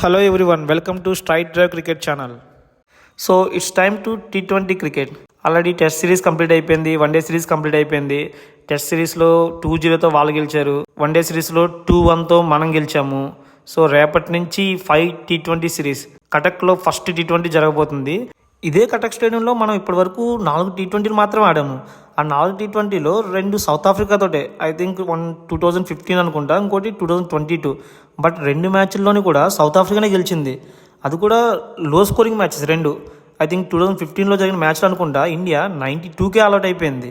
Hello everyone, welcome to Straight Drive Cricket channel. So it's time to T20 cricket. Already test series complete అయిపోయింది, one day series complete అయిపోయింది. Test సిరీస్లో 2-0తో వాళ్ళు గెలిచారు, one day సిరీస్లో 2-1తో మనం గెలిచాము. So రేపటి నుంచి 5 T20 సిరీస్ కటక్లో ఫస్ట్ T20 జరగబోతుంది. ఇదే కటక్ స్టేడియంలో మనం ఇప్పటివరకు 4 T20 మాత్రమే ఆడాము. ఆ 4 T20లో 2 సౌత్ ఆఫ్రికాతోటే, ఐ థింక్ 2015 అనుకుంటా, ఇంకోటి 2022. బట్ 2 మ్యాచ్ల్లోని కూడా సౌత్ ఆఫ్రికానే గెలిచింది. అది కూడా low scoring matches 2. I think 2015లో జరిగిన మ్యాచ్లో అనుకుంటా ఇండియా 92కే ఆల్అౌట్ అయిపోయింది.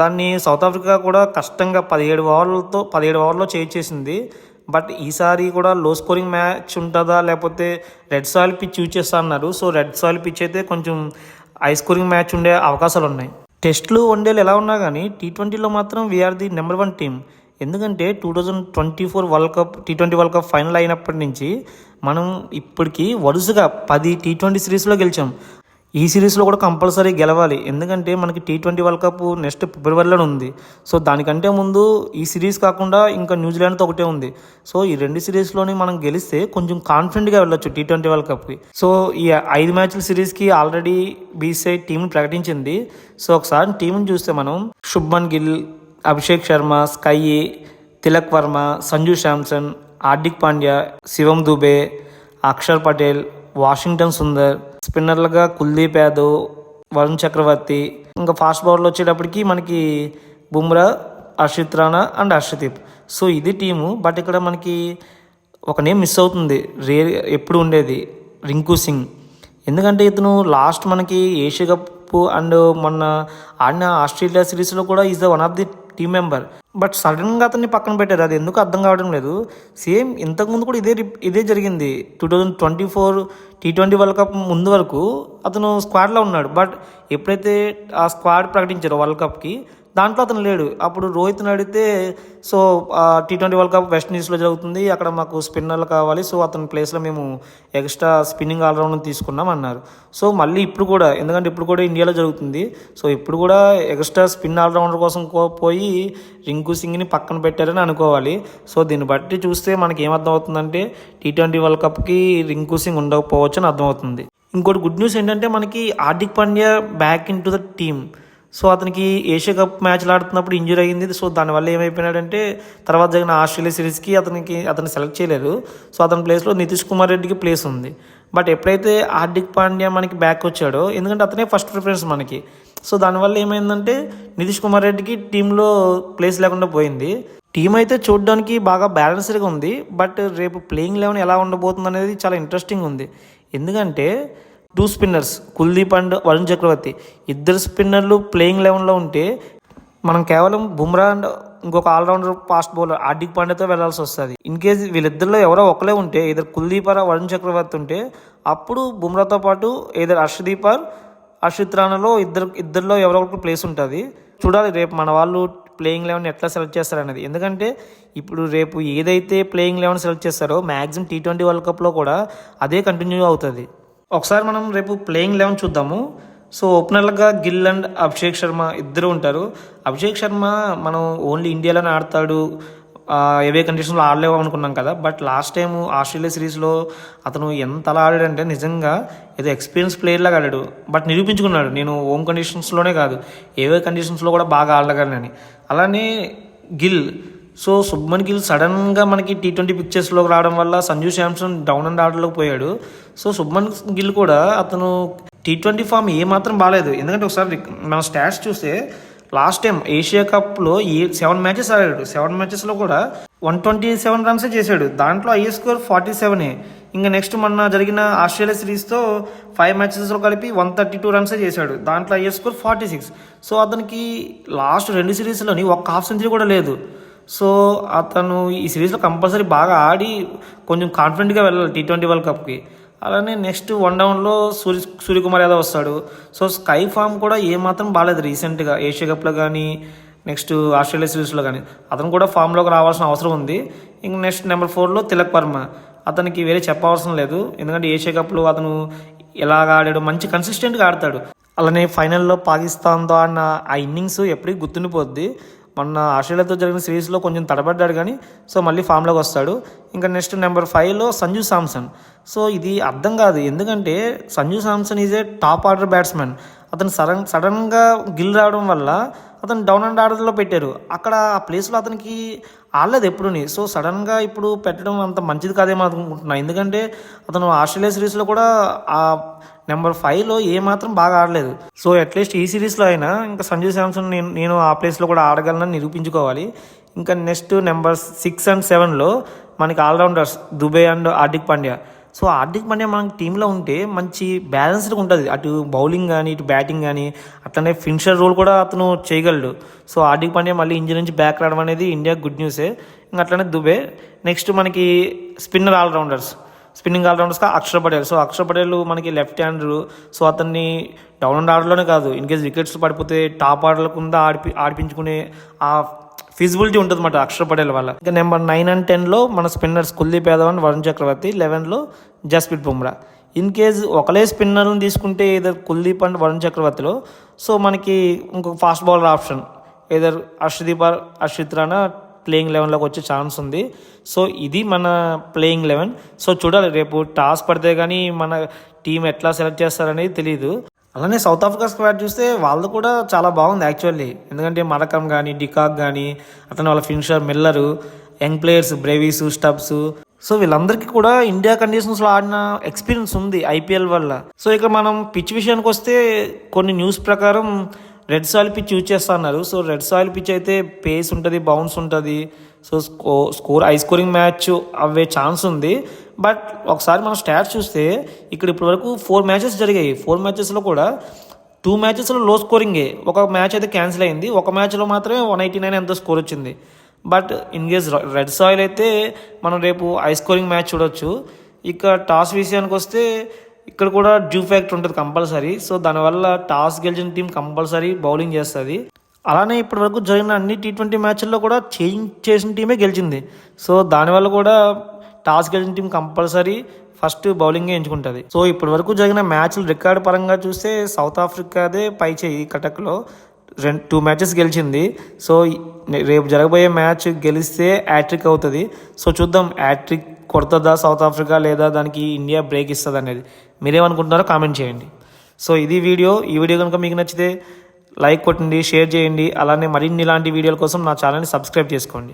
దాన్ని సౌత్ ఆఫ్రికా కూడా కష్టంగా 17 ఓవర్లో చేసింది. బట్ ఈసారి కూడా లో స్కోరింగ్ మ్యాచ్ ఉంటుందా లేకపోతే రెడ్ సాయిల్ పిచ్ యూజ్ చేస్తా అన్నారు. సో రెడ్ సాయిల్ పిచ్ అయితే కొంచెం హై స్కోరింగ్ మ్యాచ్ ఉండే అవకాశాలు ఉన్నాయి. టెస్ట్లు వన్డేలు ఎలా ఉన్నా కానీ T20లో మాత్రం వీఆర్ ది నెంబర్ 1 టీమ్. ఎందుకంటే 2024 world cup T20 world cup final అయినప్పటి నుంచి మనం ఇప్పటికీ వరుసగా 10 T20 సిరీస్లో గెలిచాం. ఈ సిరీస్లో కూడా కంపల్సరీ గెలవాలి, ఎందుకంటే మనకి T20 వరల్డ్ కప్ నెక్స్ట్ ఫిబ్రవరిలో ఉంది. సో దానికంటే ముందు ఈ సిరీస్ కాకుండా ఇంకా న్యూజిలాండ్తో ఒకటే ఉంది. సో ఈ 2 సిరీస్లోని మనం గెలిస్తే కొంచెం కాన్ఫిడెంట్గా వెళ్ళొచ్చు T20 వరల్డ్ కప్కి. సో ఈ 5 మ్యాచ్ల సిరీస్కి ఆల్రెడీ బీసీఐ టీంని ప్రకటించింది. సో ఒకసారి టీంని చూస్తే మనం శుభ్మన్ గిల్, అభిషేక్ శర్మ, స్కై, తిలక్ వర్మ, సంజు శాంసన్, హార్దిక్ పాండ్యా, శివం దుబే, అక్షర్ పటేల్, వాషింగ్టన్ సుందర్, స్పిన్నర్లుగా కుల్దీప్ యాదవ్, వరుణ్ చక్రవర్తి, ఇంకా ఫాస్ట్ బౌలర్లు వచ్చేటప్పటికి మనకి బుమ్రా, హర్షిత్ రాణా అండ్ హర్షదీప్. సో ఇది టీము. బట్ ఇక్కడ మనకి ఒక నేమ్ మిస్ అవుతుంది, ఎప్పుడు ఉండేది, రింకు సింగ్. ఎందుకంటే ఇతను లాస్ట్ మనకి ఏషియా కప్ అండ్ మొన్న ఆడిన ఆస్ట్రేలియా సిరీస్లో కూడా is the one of the team member. But సడన్గా అతన్ని పక్కన పెట్టారు, అది ఎందుకు అర్థం కావడం లేదు. సేమ్ ఇంతకుముందు కూడా ఇదే జరిగింది. 2024 T20 వరల్డ్ కప్ ముందు వరకు అతను స్క్వాడ్లో ఉన్నాడు. బట్ ఎప్పుడైతే ఆ స్క్వాడ్ ప్రకటించారో వరల్డ్ కప్కి, దాంట్లో అతను లేడు. అప్పుడు రోహిత్ని అడిగితే so T20 world cup west ఇండీస్లో జరుగుతుంది, అక్కడ మాకు స్పిన్నర్లు కావాలి, సో అతని ప్లేస్లో మేము ఎక్స్ట్రా స్పిన్నింగ్ ఆల్రౌండర్ తీసుకున్నాం అన్నారు. సో మళ్ళీ ఇప్పుడు కూడా, ఎందుకంటే ఇప్పుడు కూడా ఇండియాలో జరుగుతుంది, సో ఇప్పుడు కూడా ఎక్స్ట్రా స్పిన్ ఆల్రౌండర్ కోసం పోయి రింకు సింగ్ని పక్కన పెట్టారని అనుకోవాలి. సో దీన్ని బట్టి చూస్తే మనకి ఏమర్థం అవుతుందంటే T20 వరల్డ్ కప్కి రింకు సింగ్ ఉండకపోవచ్చు అని అర్థమవుతుంది. ఇంకోటి గుడ్ న్యూస్ ఏంటంటే మనకి Hardik Pandya back in to the team. So అతనికి ఏషియా కప్ మ్యాచ్లు ఆడుతున్నప్పుడు ఇంజరీ అయింది. సో దానివల్ల ఏమైపోయినాడంటే తర్వాత జరిగిన ఆస్ట్రేలియా సిరీస్కి అతన్ని సెలెక్ట్ చేయలేదు. సో అతని ప్లేస్లో నితీష్ కుమార్ రెడ్డికి ప్లేస్ ఉంది. బట్ ఎప్పుడైతే హార్దిక్ పాండ్యా మనకి బ్యాక్ వచ్చాడో, ఎందుకంటే అతనే ఫస్ట్ ప్రిఫరెన్స్ మనకి, సో దానివల్ల ఏమైందంటే నితీష్ కుమార్ రెడ్డికి టీంలో ప్లేస్ లేకుండా పోయింది. టీం అయితే చూడడానికి బాగా బ్యాలెన్స్డ్గా ఉంది. బట్ రేపు ప్లేయింగ్ 11 ఎలా ఉండబోతుంది అనేది చాలా ఇంట్రెస్టింగ్ ఉంది. ఎందుకంటే 2 స్పిన్నర్స్ కుల్దీప్ అండ్ వరుణ్ చక్రవర్తి, ఇద్దరు స్పిన్నర్లు ప్లేయింగ్ 11లో ఉంటే మనం కేవలం బుమ్రా అండ్ ఇంకొక ఆల్రౌండర్ ఫాస్ట్ బౌలర్ హార్దిక్ పాండ్యాతో వెళ్లాల్సి వస్తుంది. ఇన్ కేసు వీళ్ళిద్దరిలో ఎవరో ఒకరే ఉంటే, ఇద్దరు కుల్దీప్ ఆర్ వరుణ్ చక్రవర్తి ఉంటే, అప్పుడు బుమ్రాతో పాటు ఇద్దరు హర్షదీప్ ఆర్ హర్షిత్ రాణాలో ఇద్దరిలో ఎవరో ఒకరికి ప్లేస్ ఉంటుంది. చూడాలి రేపు మన వాళ్ళు ప్లేయింగ్ 11 ఎట్లా సెలెక్ట్ చేస్తారనేది. ఎందుకంటే ఇప్పుడు రేపు ఏదైతే ప్లేయింగ్ 11 సెలెక్ట్ చేస్తారో మ్యాక్సిమం T20 వరల్డ్ కప్లో కూడా అదే కంటిన్యూ అవుతుంది. ఒకసారి మనం రేపు ప్లేయింగ్ 11 చూద్దాము. సో ఓపెనర్లుగా గిల్ అండ్ అభిషేక్ శర్మ ఇద్దరు ఉంటారు. అభిషేక్ శర్మ మనం ఓన్లీ ఇండియాలోనే ఆడతాడు, ఏవే కండిషన్లో ఆడలేవు అనుకున్నాం కదా. బట్ లాస్ట్ టైం ఆస్ట్రేలియా సిరీస్లో అతను ఎంత అలా ఆడాడంటే నిజంగా ఏదో ఎక్స్పీరియన్స్ ప్లేయర్ లాగా ఆడాడు. బట్ నిరూపించుకున్నాడు, నేను హోమ్ కండిషన్స్లోనే కాదు ఏవే కండిషన్స్లో కూడా బాగా ఆడగలనని. అలానే గిల్, సో శుభ్మన్ గిల్ సడన్గా మనకి T20 పిక్చర్స్లోకి రావడం వల్ల సంజు శాంసన్ డౌన్ అండ్ ఆర్డర్లోకి పోయాడు. సో శుభ్మన్ గిల్ కూడా అతను T20 ఫామ్ ఏమాత్రం బాగాలేదు. ఎందుకంటే ఒకసారి మన స్టాట్స్ చూస్తే లాస్ట్ టైం ఏషియా కప్లో 7 మ్యాచెస్ ఆడాడు. 7 మ్యాచెస్లో కూడా 127 రన్సే చేశాడు. దాంట్లో హైయెస్ట్ స్కోర్ 47. ఇంకా నెక్స్ట్ మొన్న జరిగిన ఆస్ట్రేలియా సిరీస్తో 5 మ్యాచెస్లో కలిపి 132 రన్సే చేశాడు. దాంట్లో హైయెస్ట్ స్కోర్ 46. సో అతనికి లాస్ట్ 2 సిరీస్లోని ఒక్క హాఫ్ సెంచరీ కూడా లేదు. సో అతను ఈ సిరీస్లో కంపల్సరీ బాగా ఆడి కొంచెం కాన్ఫిడెంట్గా వెళ్ళాలి T20 వరల్డ్ కప్కి. అలానే నెక్స్ట్ 1 డౌన్లో సూర్యకుమార్ యాదవ్ వస్తాడు. సో స్కై ఫామ్ కూడా ఏమాత్రం బాగాలేదు రీసెంట్గా ఏషియా కప్లో కానీ నెక్స్ట్ ఆస్ట్రేలియా సిరీస్లో కానీ. అతను కూడా ఫామ్లోకి రావాల్సిన అవసరం ఉంది. ఇంక నెక్స్ట్ నెంబర్ 4లో తిలక్ వర్మ, అతనికి వేరే చెప్పవసరం లేదు, ఎందుకంటే ఏషియా కప్లో అతను ఎలాగ ఆడాడు, మంచి కన్సిస్టెంట్గా ఆడతాడు. అలానే ఫైనల్లో పాకిస్తాన్తో ఆడిన ఆ ఇన్నింగ్స్ ఎప్పటికీ గుర్తుండిపోద్ది. మొన్న ఆస్ట్రేలియాతో జరిగిన సిరీస్లో కొంచెం తడబడ్డాడు కానీ సో మళ్ళీ ఫామ్లోకి వస్తాడు. ఇంకా నెక్స్ట్ నెంబర్ 5లో సంజు శాంసన్. సో ఇది అర్థం కాదు, ఎందుకంటే Sanju Samson is a top order batsmen. అతను సడన్గా గిల్ రావడం వల్ల అతను డౌన్ అండ్ ఆర్డర్లో పెట్టారు. అక్కడ ఆ ప్లేస్లో అతనికి ఆడలేదు ఎప్పుడుని. సో సడన్గా ఇప్పుడు పెట్టడం అంత మంచిది కాదేమో అనుకుంటున్నా, ఎందుకంటే అతను ఆస్ట్రేలియా సిరీస్లో కూడా ఆ నెంబర్ 5లో ఏమాత్రం బాగా ఆడలేదు. సో అట్లీస్ట్ ఈ సిరీస్లో అయినా ఇంకా సంజు శాంసన్ నేను ఆ ప్లేస్లో కూడా ఆడగలనని నిరూపించుకోవాలి. ఇంకా నెక్స్ట్ నెంబర్ 6 and 7లో మనకి allrounders Dube and Hardik Pandya. So Hardik Pandya మనకి టీంలో ఉంటే మంచి బ్యాలెన్స్డ్గా ఉంటుంది, అటు బౌలింగ్ కానీ ఇటు బ్యాటింగ్ కానీ, అట్లనే ఫినిషర్ రోల్ కూడా అతను చేయగలడు. సో హార్దిక్ పాండ్యా మళ్ళీ ఇంజరీ నుంచి బ్యాక్ రావడం అనేది ఇండియా గుడ్ న్యూసే. ఇంకా అట్లనే దుబే. నెక్స్ట్ మనకి స్పిన్నింగ్ ఆల్రౌండర్స్గా అక్షర్ పటేల్. సో అక్షర్ పటేల్ మనకి లెఫ్ట్ హ్యాండరు. సో అతన్ని డౌన్ అండ్ ఆర్డర్లోనే కాదు, ఇన్ కేస్ వికెట్స్ పడిపోతే టాప్ ఆర్డర్ల కింద ఆడిపించుకునే ఆ ఫిజిబిలిటీ ఉంటుంది అన్నమాట అక్షర్ పటేల్ వల్ల. ఇంకా నెంబర్ 9 and 10లో మన స్పిన్నర్స్ కుల్దీప్ యాదవ్ అండ్ వరుణ్ చక్రవర్తి. 11లో జస్ప్రీత్ బుమ్రా. ఇన్ కేస్ ఒకలే స్పిన్నర్ని తీసుకుంటే ఏదర్ కుల్దీప్ అండ్ వరుణ్ చక్రవర్తిలో సో మనకి ఇంకొక fast bowler option either Arshdeep Rana playing 11లోకి వచ్చే ఛాన్స్ ఉంది. సో ఇది మన ప్లేయింగ్ 11. సో చూడాలి రేపు టాస్ పడితే కానీ మన టీం ఎట్లా సెలెక్ట్ చేస్తారనేది తెలియదు. అలానే సౌత్ ఆఫ్రికా స్క్వాడ్ చూస్తే వాళ్ళది కూడా చాలా బాగుంది యాక్చువల్లీ, ఎందుకంటే మరకం కానీ డికాక్ కానీ అతను వాళ్ళ finisher Miller, young players Brevis, Stubbs. So వీళ్ళందరికీ కూడా ఇండియా కండిషన్స్లో ఆడిన ఎక్స్పీరియన్స్ ఉంది ఐపీఎల్ వల్ల. సో ఇక మనం పిచ్ విషయానికి వస్తే కొన్ని న్యూస్ ప్రకారం రెడ్ సాయిల్ పిచ్ యూజ్ చేస్తా అన్నారు. సో రెడ్ సాయిల్ పిచ్ అయితే పేస్ ఉంటుంది, బౌన్స్ ఉంటుంది. సో హై స్కోరింగ్ మ్యాచ్ అవే ఛాన్స్ ఉంది. బట్ ఒకసారి మనం స్టాట్స్ చూస్తే ఇక్కడ ఇప్పటి వరకు 4 మ్యాచెస్ జరిగాయి. 4 మ్యాచెస్లో కూడా 2 మ్యాచెస్లో లో స్కోరింగే. ఒక మ్యాచ్ అయితే క్యాన్సిల్ అయింది, ఒక మ్యాచ్లో మాత్రమే 189 ఎంతో స్కోర్ వచ్చింది. But in case red soil అయితే మనం రేపు హై స్కోరింగ్ మ్యాచ్ చూడొచ్చు. ఇక టాస్ విషయానికి వస్తే ఇక్కడ కూడా డ్యూ ఫ్యాక్టర్ ఉంటుంది కంపల్సరీ. సో దానివల్ల టాస్ గెలిచిన టీం కంపల్సరీ బౌలింగ్ చేస్తుంది. అలానే ఇప్పటి వరకు జరిగిన అన్ని T20 మ్యాచ్ల్లో కూడా చేంజ్ చేసిన టీమే గెలిచింది. సో దానివల్ల కూడా టాస్ గెలిచిన టీం కంపల్సరీ ఫస్ట్ బౌలింగే ఎంచుకుంటుంది. సో ఇప్పటి వరకు జరిగిన మ్యాచ్లు రికార్డు పరంగా చూస్తే సౌత్ ఆఫ్రికాదే పై చేయి కటక్లో 2 మ్యాచెస్ గెలిచింది. సో రేపు జరగబోయే మ్యాచ్ గెలిస్తే హ్యాట్రిక్ అవుతుంది. సో చూద్దాం హ్యాట్రిక్ కొడుతుందా సౌత్ ఆఫ్రికా, లేదా దానికి ఇండియా బ్రేక్ ఇస్తుంది అనేది మీరేమనుకుంటున్నారో కామెంట్ చేయండి. సో ఇది వీడియో. ఈ వీడియో కనుక మీకు నచ్చితే లైక్ కొట్టండి, షేర్ చేయండి. అలానే మరిన్ని ఇలాంటి వీడియోల కోసం నా ఛానల్ని సబ్స్క్రైబ్ చేసుకోండి.